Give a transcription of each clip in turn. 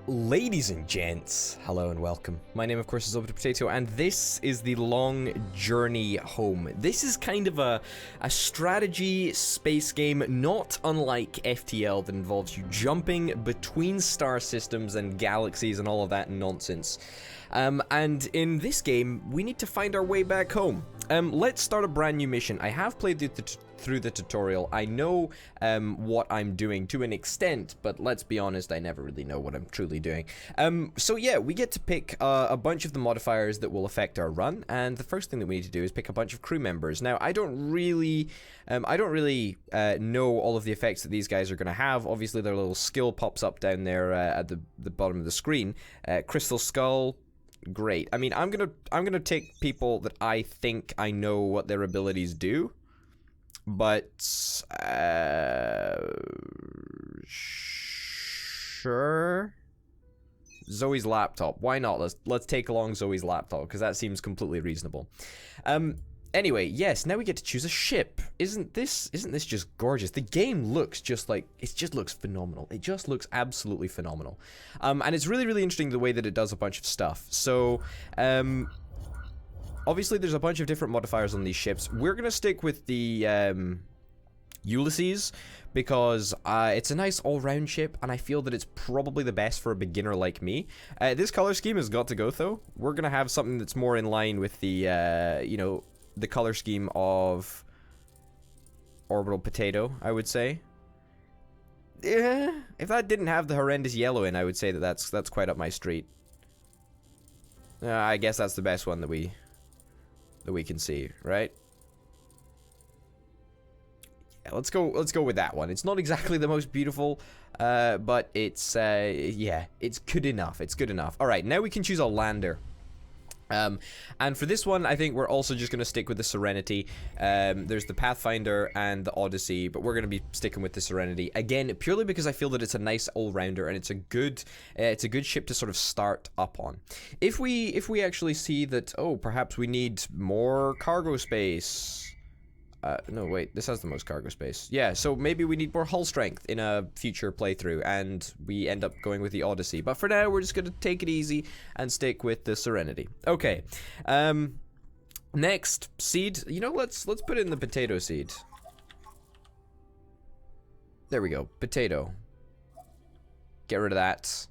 Ladies and gents, hello and welcome. My name, of course, is Potato, and this is the Long Journey Home. This is kind of a strategy space game, not unlike FTL, that involves you jumping between star systems and galaxies and all of that nonsense. And in this game, we need to find our way back home. Let's start a brand new mission. I have played through the tutorial. I know what I'm doing to an extent, but let's be honest, I never really know what I'm truly doing. So yeah, we get to pick a bunch of the modifiers that will affect our run, and the first thing that we need to do is pick a bunch of crew members. Now, I don't really know all of the effects that these guys are going to have. Obviously, their little skill pops up down there at the bottom of the screen. Crystal Skull. Great. I mean, I'm gonna take people that I think I know what their abilities do, but sure. Zoe's laptop. Why not? Let's take along Zoe's laptop because that seems completely reasonable. Anyway, yes, now we get to choose a ship. Isn't this just gorgeous? The game looks just like, it just looks phenomenal. It just looks absolutely phenomenal. And it's really, really interesting the way that it does a bunch of stuff. So, obviously there's a bunch of different modifiers on these ships. We're gonna stick with the, Ulysses, because it's a nice all-round ship, and I feel that it's probably the best for a beginner like me. This color scheme has got to go, though. We're gonna have something that's more in line with the, you know, the color scheme of Orbital Potato, I would say. Yeah, if that didn't have the horrendous yellow in, I would say that that's quite up my street. I guess that's the best one that we can see, right? Yeah, let's go with that one. It's not exactly the most beautiful, but it's yeah, it's good enough. It's good enough. All right, now we can choose a lander. And for this one, I think we're also just going to stick with the Serenity. There's the Pathfinder and the Odyssey, but we're going to be sticking with the Serenity. Again, purely because I feel that it's a nice all-rounder, and it's a good ship to sort of start up on. If we actually see that, oh, perhaps we need more cargo space. No, wait, this has the most cargo space. Yeah, so maybe we need more hull strength in a future playthrough, and we end up going with the Odyssey. But for now, we're just gonna take it easy and stick with the Serenity. Okay, next, seed. You know, let's put in the potato seed. There we go, potato. Get rid of that.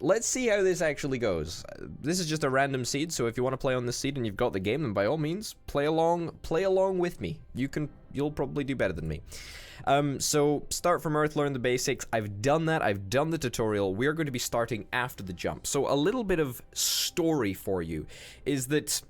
Let's see how this actually goes. This is just a random seed, so if you want to play on this seed and you've got the game, then by all means, play along with me. You'll probably do better than me. So start from Earth, learn the basics. I've done that. I've done the tutorial. We're going to be starting after the jump. So a little bit of story for you is that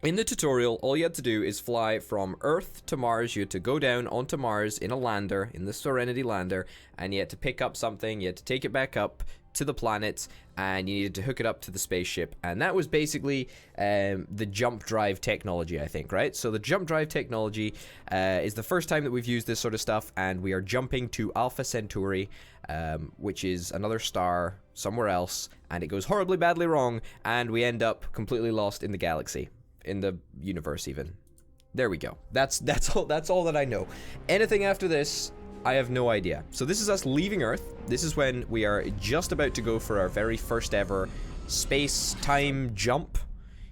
in the tutorial, all you had to do is fly from Earth to Mars. You had to go down onto Mars in a lander, in the Serenity lander, and you had to pick up something. You had to take it back up to the planet, and you needed to hook it up to the spaceship, and that was basically the jump drive technology, I think, right? So the jump drive technology is the first time that we've used this sort of stuff, and we are jumping to Alpha Centauri, which is another star somewhere else, and it goes horribly badly wrong, and we end up completely lost in the galaxy, in the universe even. There we go. That's all that I know. Anything after this, I have no idea. So this is us leaving Earth. This is when we are just about to go for our very first ever space-time jump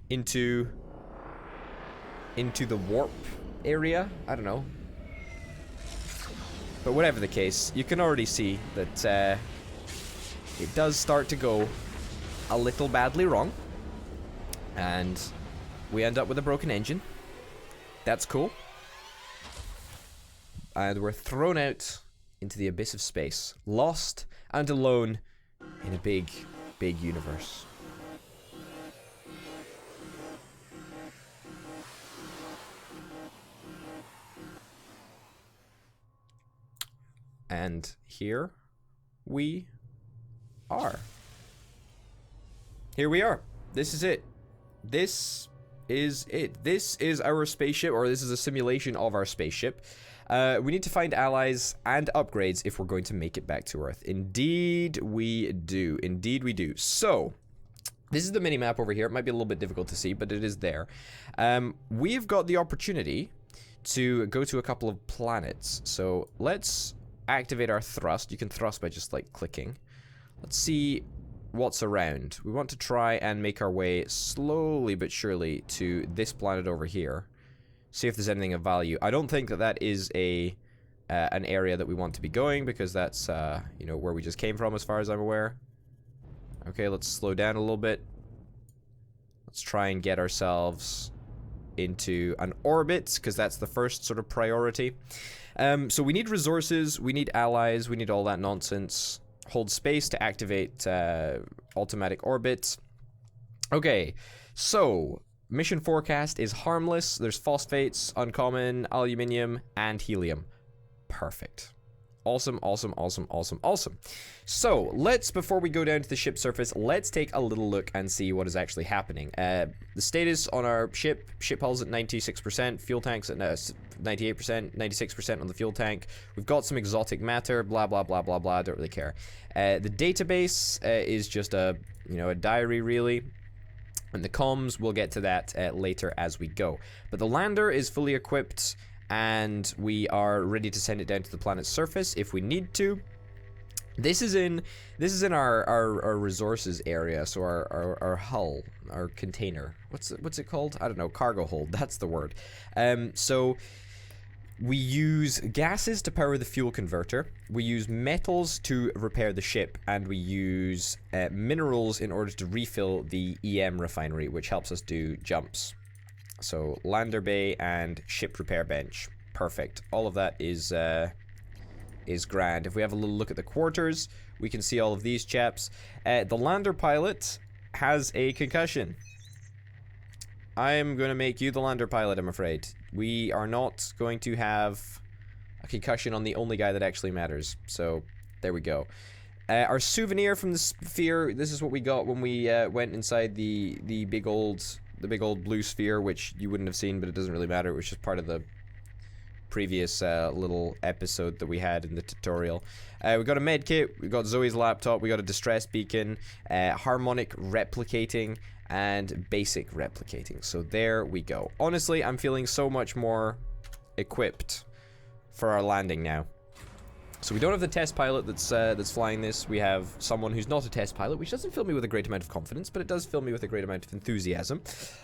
into the warp area. I don't know. But whatever the case, you can already see that it does start to go a little badly wrong. And we end up with a broken engine. That's cool. And we're thrown out into the abyss of space, lost and alone in a big, big universe. And here we are. Here we are. This is it. This is it. This is our spaceship, or this is a simulation of our spaceship. We need to find allies and upgrades if we're going to make it back to Earth. Indeed we do. Indeed we do. So, this is the mini-map over here. It might be a little bit difficult to see, but it is there. We've got the opportunity to go to a couple of planets. So, let's activate our thrust. You can thrust by just, like, clicking. Let's see what's around. We want to try and make our way slowly but surely to this planet over here. See if there's anything of value. I don't think that that is a an area that we want to be going, because that's, you know, where we just came from as far as I'm aware. Okay, let's slow down a little bit. Let's try and get ourselves into an orbit, because that's the first sort of priority. So we need resources, we need allies, we need all that nonsense. Hold space to activate automatic orbit. Okay, so mission forecast is harmless. There's phosphates, uncommon, aluminium, and helium. Perfect. Awesome, awesome, awesome, awesome, awesome. So, let's, before we go down to the ship surface, let's take a little look and see what is actually happening. The status on our ship hull's at 96%, fuel tank's at 98%, 96% on the fuel tank. We've got some exotic matter, blah, blah, blah, blah, blah, don't really care. The database is just a, you know, a diary, really. And the comms, we'll get to that later as we go. But the lander is fully equipped, and we are ready to send it down to the planet's surface if we need to. This is in our resources area, so our hull, our container. What's it called? I don't know. Cargo hold. That's the word. So we use gases to power the fuel converter. We use metals to repair the ship, and we use minerals in order to refill the EM refinery, which helps us do jumps. So lander bay and ship repair bench. Perfect. All of that is grand. If we have a little look at the quarters, we can see all of these chaps. The lander pilot has a concussion. I am going to make you the lander pilot, I'm afraid. We are not going to have a concussion on the only guy that actually matters. So there we go. Our souvenir from the sphere, this is what we got when we went inside the big old blue sphere, which you wouldn't have seen, but it doesn't really matter. It was just part of the previous little episode that we had in the tutorial. We got a med kit, we got Zoe's laptop, we got a distress beacon, harmonic replicating, and basic replicating. So there we go. Honestly, I'm feeling so much more equipped for our landing now. So we don't have the test pilot that's flying this. We have someone who's not a test pilot, which doesn't fill me with a great amount of confidence, but it does fill me with a great amount of enthusiasm,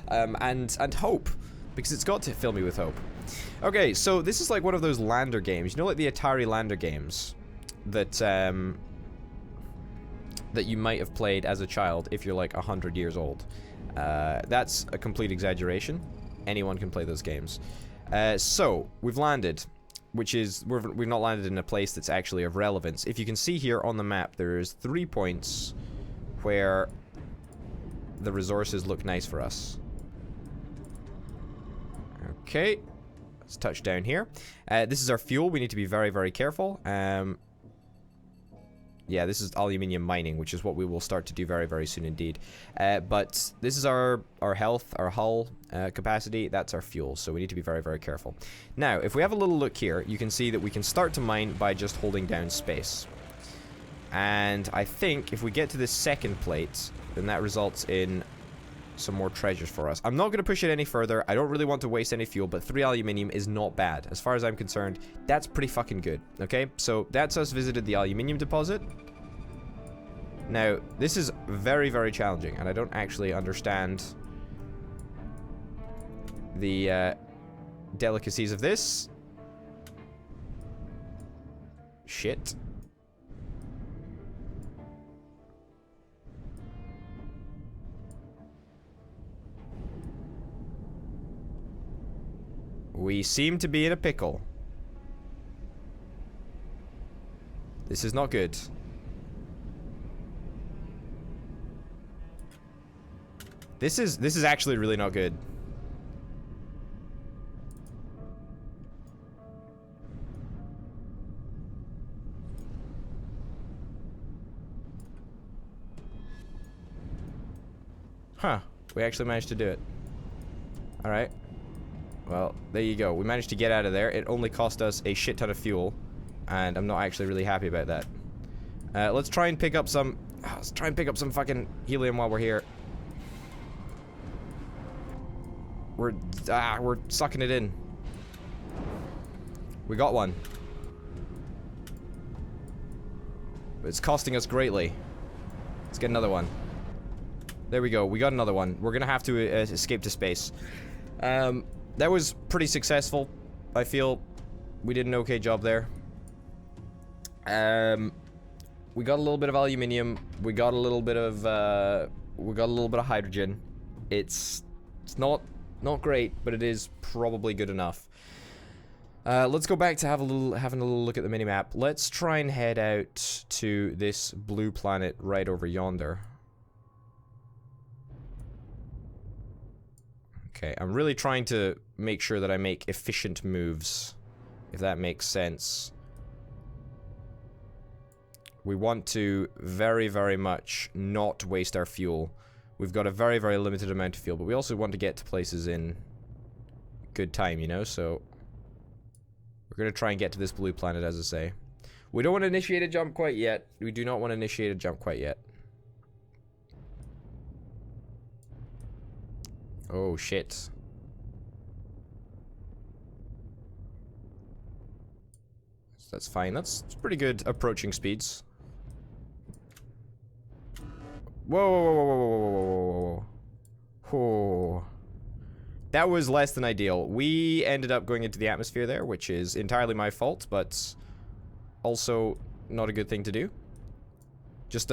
and hope, because it's got to fill me with hope. Okay, so this is like one of those lander games, you know, like the Atari lander games that that you might have played as a child if you're like 100 years old. That's a complete exaggeration. Anyone can play those games. So we've landed. Which is, we've not landed in a place that's actually of relevance. If you can see here on the map, there's 3 points where the resources look nice for us. Okay, let's touch down here. This is our fuel. We need to be very, very careful. Yeah, this is aluminium mining, which is what we will start to do very, very soon indeed. But this is our health, our hull capacity. That's our fuel, so we need to be very, very careful. Now, if we have a little look here, you can see that we can start to mine by just holding down space. And I think if we get to this second plate, then that results in some more treasures for us. I'm not going to push it any further. I don't really want to waste any fuel, but 3 aluminium is not bad. As far as I'm concerned, that's pretty fucking good. Okay, so that's us visited the aluminium deposit. Now, this is very, very challenging, and I don't actually understand the delicacies of this. Shit. We seem to be in a pickle. This is not good. This is actually really not good. Huh. We actually managed to do it. Alright. Well, there you go. We managed to get out of there. It only cost us a shit ton of fuel, and I'm not actually really happy about that. Let's try and pick up some... let's try and pick up some fucking helium while we're here. We're sucking it in. We got one. But it's costing us greatly. Let's get another one. There we go. We got another one. We're gonna have to escape to space. That was pretty successful. I feel we did an okay job there. We got a little bit of aluminium. We got a little bit of hydrogen. It's not great, but it is probably good enough. Let's go back to having a little look at the minimap. Let's try and head out to this blue planet right over yonder. Okay, I'm really trying to make sure that I make efficient moves, if that makes sense. We want to very, very much not waste our fuel. We've got a very, very limited amount of fuel, but we also want to get to places in good time, you know, so we're going to try and get to this blue planet, as I say. We don't want to initiate a jump quite yet. We do not want to initiate a jump quite yet. Oh, shit. That's fine. That's pretty good approaching speeds. Whoa, whoa, whoa, whoa, whoa, whoa, whoa, whoa, whoa. That was less than ideal. We ended up going into the atmosphere there, which is entirely my fault, but also not a good thing to do. Just,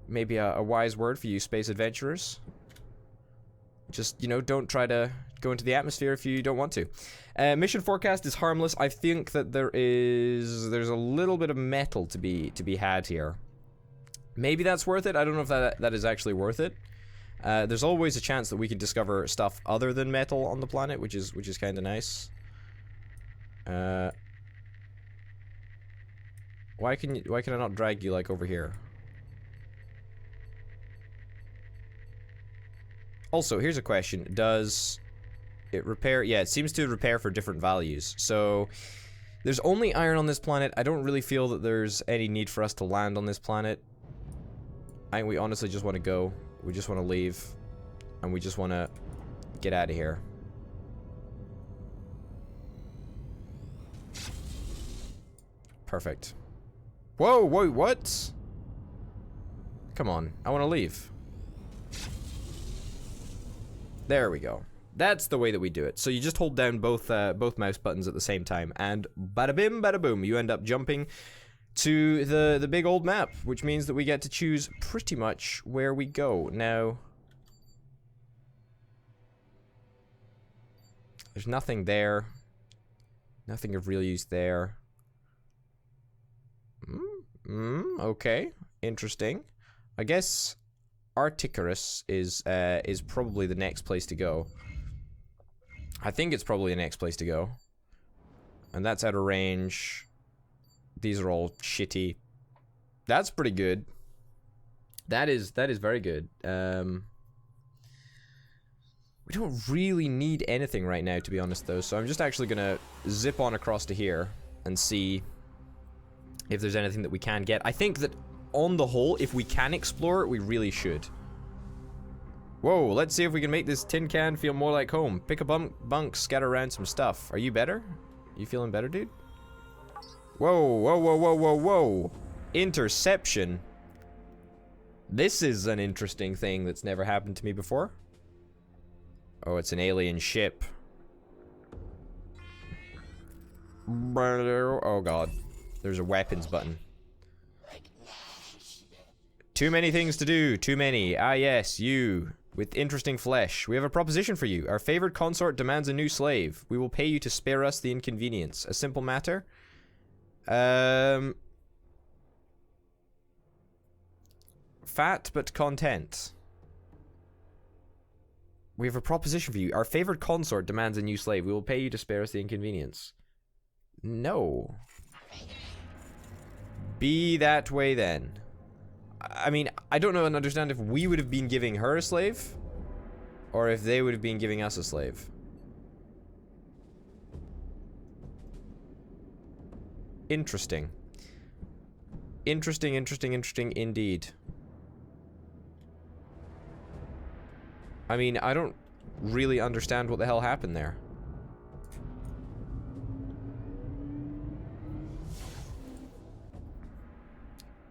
maybe a wise word for you space adventurers. Just, you know, don't try to go into the atmosphere if you don't want to. Mission forecast is harmless. I think that there's a little bit of metal to be had here. Maybe that's worth it. I don't know if that is actually worth it. There's always a chance that we could discover stuff other than metal on the planet, which is kind of nice. Why can I not drag you like over here? Also, here's a question. Does it repair? Yeah, it seems to repair for different values. So, there's only iron on this planet. I don't really feel that there's any need for us to land on this planet. I think we honestly just want to go. We just want to leave. And we just want to get out of here. Perfect. Whoa, whoa, what? Come on, I want to leave. There we go. That's the way that we do it. So you just hold down both mouse buttons at the same time, and bada bim, bada boom, you end up jumping to the big old map, which means that we get to choose pretty much where we go. Now, there's nothing there. Nothing of real use there. Okay, interesting. I guess Arcticarus is probably the next place to go. I think it's probably the next place to go. And that's out of range. These are all shitty. That's pretty good. That is very good. We don't really need anything right now, to be honest, though. So I'm just actually gonna zip on across to here and see if there's anything that we can get. I think that on the whole, if we can explore it, we really should. Whoa, let's see if we can make this tin can feel more like home. Pick a bunk, scatter around some stuff. Are you better? You feeling better, dude? Whoa, whoa, whoa, whoa, whoa, whoa. Interception. This is an interesting thing that's never happened to me before. Oh, it's an alien ship. Oh, God. There's a weapons button. Too many things to do. Too many. Ah, yes, you. With interesting flesh. We have a proposition for you. Our favored consort demands a new slave. We will pay you to spare us the inconvenience. A simple matter. Fat but content. We have a proposition for you. Our favored consort demands a new slave. We will pay you to spare us the inconvenience. No. Be that way then. I mean, I don't know and understand if we would have been giving her a slave, or if they would have been giving us a slave. Interesting. Interesting, interesting, interesting indeed. I mean, I don't really understand what the hell happened there.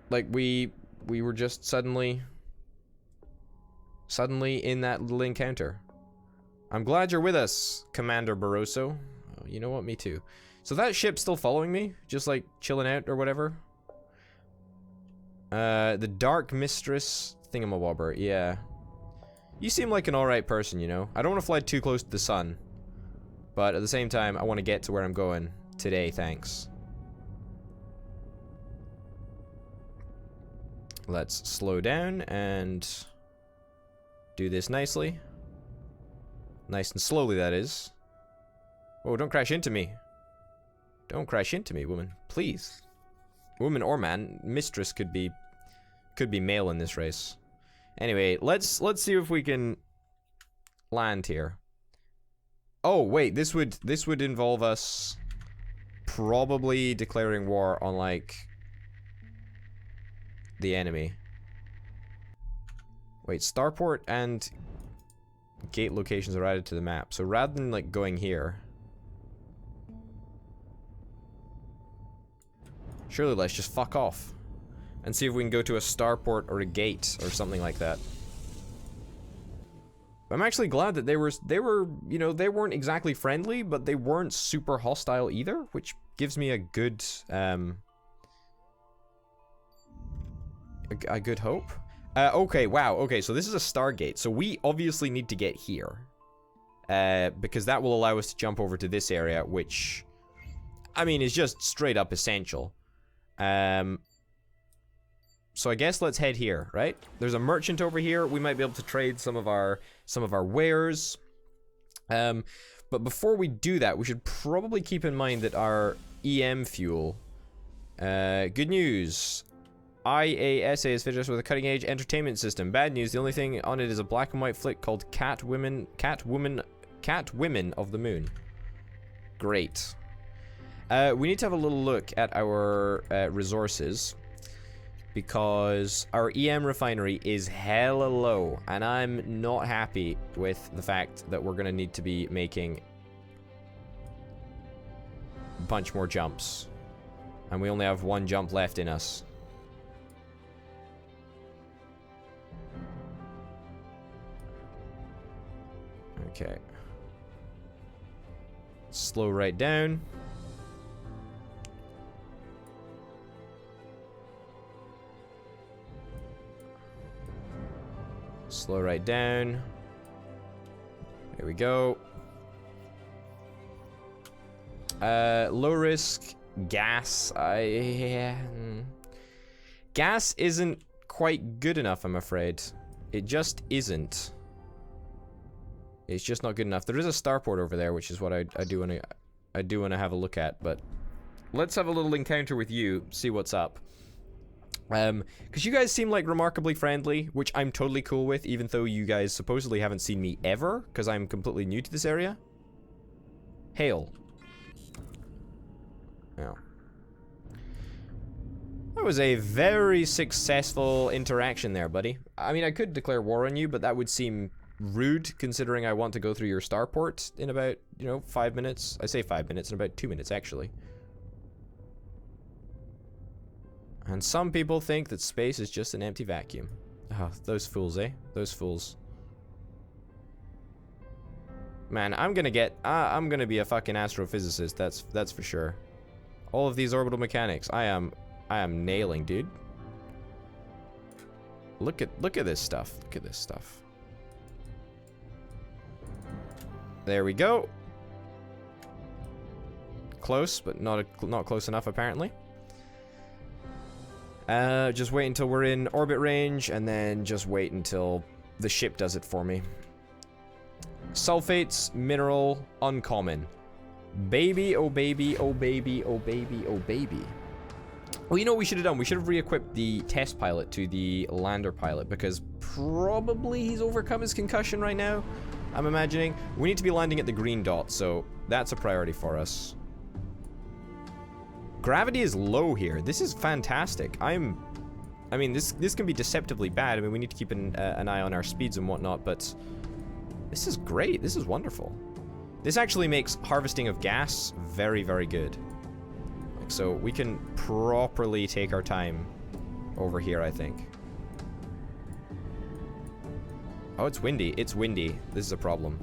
Like, we we were just suddenly in that little encounter. I'm glad you're with us, Commander Barroso. Oh, you know what? Me too. So that ship's still following me? Just like chilling out or whatever? The Dark Mistress thingamawobber, yeah. You seem like an alright person, you know? I don't want to fly too close to the sun. But at the same time, I want to get to where I'm going today, thanks. Let's slow down and do this nicely. Nice and slowly, that is. Oh, don't crash into me. Don't crash into me, woman. Please. Woman or man. Mistress could be male in this race. Anyway, let's see if we can land here. Oh, wait, this would involve us probably declaring war on, like, the enemy. Wait, starport and gate locations are added to the map. So rather than, like, going here, surely let's just fuck off and see if we can go to a starport or a gate or something like that. I'm actually glad that they were, you know, they weren't exactly friendly, but they weren't super hostile either, which gives me a good, a good hope. Okay, wow, okay, so this is a Stargate, so we obviously need to get here. Because that will allow us to jump over to this area, which, I mean, is just straight up essential. So I guess let's head here, right? There's a merchant over here. We might be able to trade some of our wares. But before we do that, we should probably keep in mind that our EM fuel. Good news. IASA is fitted us with a cutting-edge entertainment system. Bad news, the only thing on it is a black and white flick called Cat Women of the Moon. Great. We need to have a little look at our resources, because our EM refinery is hella low, and I'm not happy with the fact that we're gonna need to be making a bunch more jumps, and we only have one jump left in us. Okay. Slow right down. Slow right down. There we go. Low risk gas. Gas isn't quite good enough, I'm afraid. It just isn't. It's just not good enough. There is a starport over there, which is what I do want to have a look at. But let's have a little encounter with you. See what's up. Because you guys seem like remarkably friendly, which I'm totally cool with, even though you guys supposedly haven't seen me ever, because I'm completely new to this area. Hail. Yeah. That was a very successful interaction there, buddy. I mean, I could declare war on you, but that would seem rude, considering I want to go through your starport in about, you know, 5 minutes. I say 5 minutes, in about 2 minutes, actually. And some people think that space is just an empty vacuum. Oh, those fools, eh? Those fools. Man, I'm gonna be a fucking astrophysicist, that's for sure. All of these orbital mechanics, I am nailing, dude. Look at this stuff. Look at this stuff. There we go. Close, but not close enough, apparently. Just wait until we're in orbit range, and then just wait until the ship does it for me. Sulfates, mineral, uncommon. Baby, oh baby, oh baby, oh baby, oh baby. Well, you know what we should have done? We should have re-equipped the test pilot to the lander pilot, because probably he's overcome his concussion right now, I'm imagining. We need to be landing at the green dot, so that's a priority for us. Gravity is low here. This is fantastic. I mean, this can be deceptively bad. I mean, we need to keep an eye on our speeds and whatnot, but this is great. This is wonderful. This actually makes harvesting of gas very, very good. Like, so we can properly take our time over here, I think. Oh, it's windy. It's windy. This is a problem.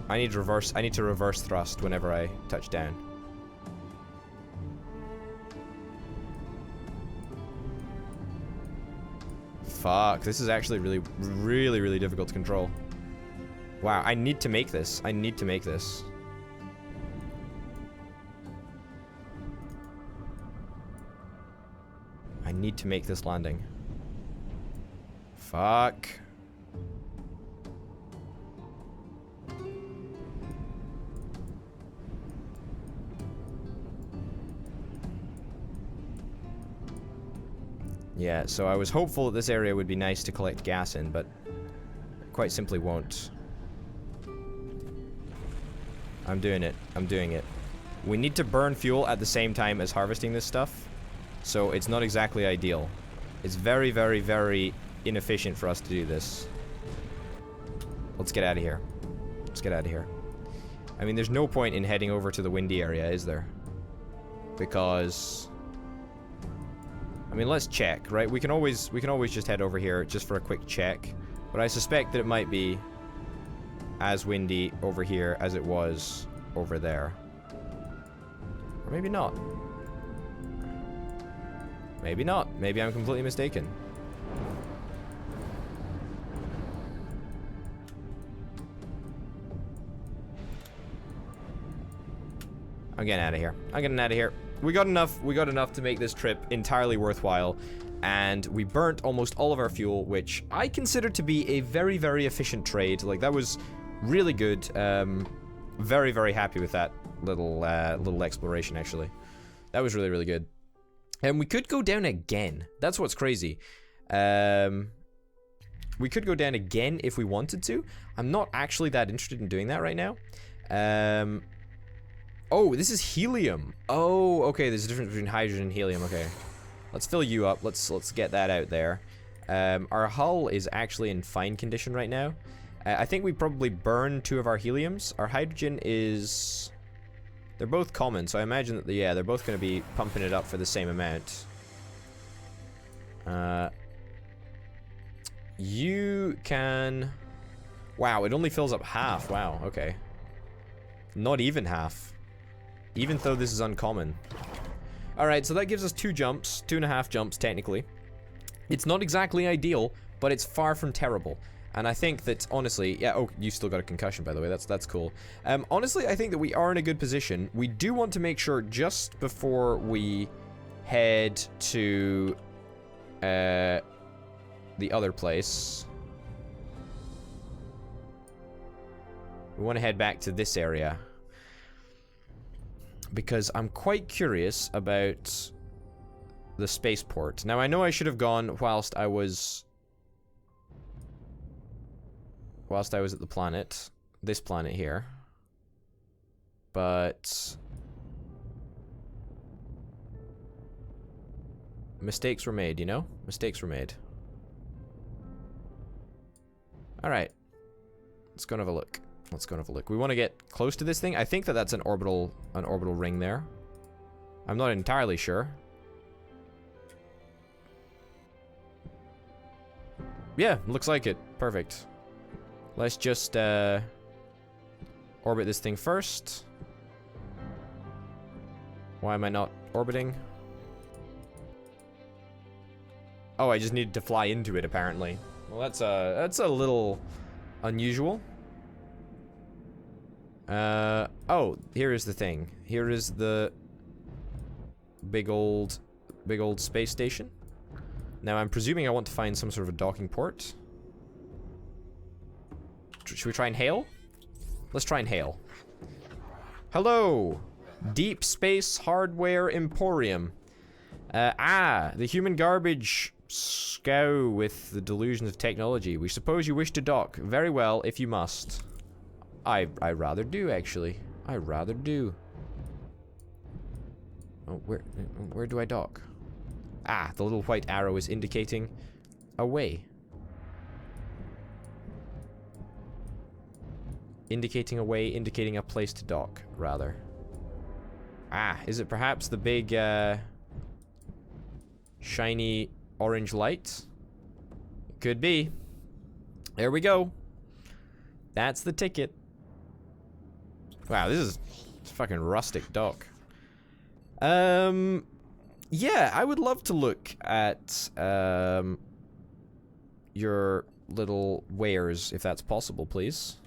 I need to reverse thrust whenever I touch down. Fuck, this is actually really difficult to control. Wow, I need to make this. I need to make this. I need to make this landing. Fuck. Yeah, so I was hopeful that this area would be nice to collect gas in, but quite simply won't. I'm doing it. I'm doing it. We need to burn fuel at the same time as harvesting this stuff, so it's not exactly ideal. It's very inefficient for us to do this. Let's get out of here. Let's get out of here. I mean, there's no point in heading over to the windy area, is there? Because... I mean, let's check, right? We can always just head over here just for a quick check. But I suspect that it might be as windy over here as it was over there. Or maybe not. Maybe not. Maybe I'm completely mistaken. I'm getting out of here. I'm getting out of here. We got enough to make this trip entirely worthwhile, and we burnt almost all of our fuel, which I consider to be a very efficient trade. Like, that was really good. Very happy with that little exploration, actually. That was really good. And we could go down again. That's what's crazy. We could go down again if we wanted to. I'm not actually that interested in doing that right now. Oh, this is helium. Oh, okay, there's a difference between hydrogen and helium. Okay. Let's fill you up. Let's get that out there. Our hull is actually in fine condition right now. I think we probably burned 2 of our heliums. Our hydrogen is... They're both common, so I imagine that, yeah, they're both going to be pumping it up for the same amount. You can... Wow, it only fills up half. Wow, okay. Not even half. Even though this is uncommon. Alright, so that gives us 2 jumps. 2.5 jumps, technically. It's not exactly ideal, but it's far from terrible. And I think that, honestly... Yeah, oh, you still got a concussion, by the way. That's cool. Honestly, I think that we are in a good position. We do want to make sure, just before we head to... the other place... We want to head back to this area. Because I'm quite curious about the spaceport. Now, I know I should have gone whilst I was at the planet. This planet here. But... mistakes were made, you know? Mistakes were made. Alright. Let's go and have a look. Let's go and have a look. We want to get close to this thing. I think that that's an orbital ring there. I'm not entirely sure. Yeah, looks like it. Perfect. Let's just orbit this thing first. Why am I not orbiting? Oh, I just needed to fly into it, apparently. Well, that's a little unusual. Oh, here is the thing. Here is the big old space station. Now, I'm presuming I want to find some sort of a docking port. Should we try and hail? Let's try and hail. Hello! Deep Space Hardware Emporium. The human garbage scow with the delusions of technology. We suppose you wish to dock. Very well, if you must. I rather do, actually. I rather do. Oh, where do I dock? Ah, the little white arrow is indicating a way. Indicating a way, indicating a place to dock, rather. Ah, is it perhaps the big, shiny orange light? Could be. There we go. That's the ticket. Wow, this is fucking rustic dock. Yeah, I would love to look at, your little wares, if that's possible, please.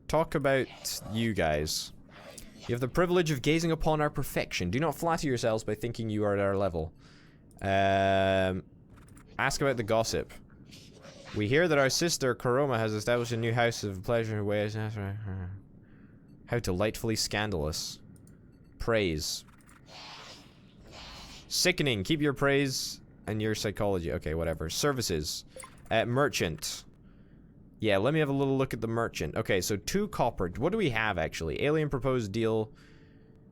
Talk about you guys. You have the privilege of gazing upon our perfection. Do not flatter yourselves by thinking you are at our level. Ask about the gossip. We hear that our sister, Karoma, has established a new house of pleasure ways. How delightfully scandalous. Praise. Sickening. Keep your praise and your psychology. Okay, whatever. Services. Merchant. Yeah, let me have a little look at the merchant. Okay, so 2 copper. What do we have, actually? Alien proposed deal.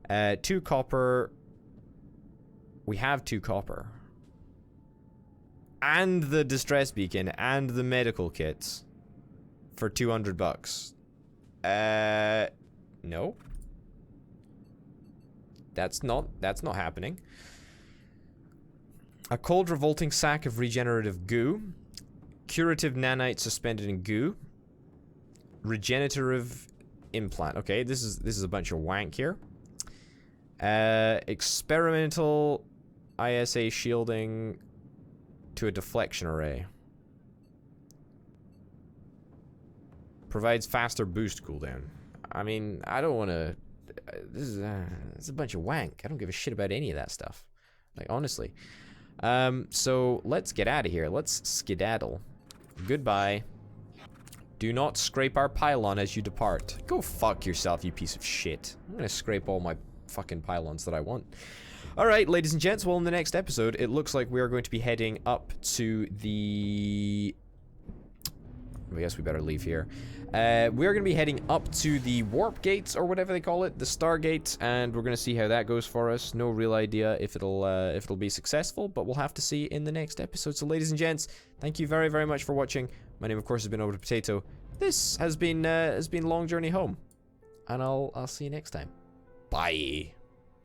2 copper. We have 2 copper. And the distress beacon and the medical kits for 200 bucks. No. That's not happening. A cold revolting sack of regenerative goo. Curative nanite suspended in goo. Regenerative implant. Okay, this is a bunch of wank here. Experimental ISA shielding to a deflection array. Provides faster boost cooldown. I mean, I don't want to. This is a bunch of wank. I don't give a shit about any of that stuff. Like, honestly. So let's get out of here. Let's skedaddle. Goodbye. Do not scrape our pylon as you depart. Go fuck yourself, you piece of shit. I'm gonna scrape all my fucking pylons that I want. Alright, ladies and gents, well, in the next episode, it looks like we are going to be heading up to the... I guess we better leave here. We're going to be heading up to the warp gates, or whatever they call it, the Stargate, and we're going to see how that goes for us. No real idea if it'll be successful, but we'll have to see in the next episode. So, ladies and gents, thank you very, very much for watching. My name, of course, has been Over to Potato. This has been Long Journey Home, and I'll see you next time. Bye.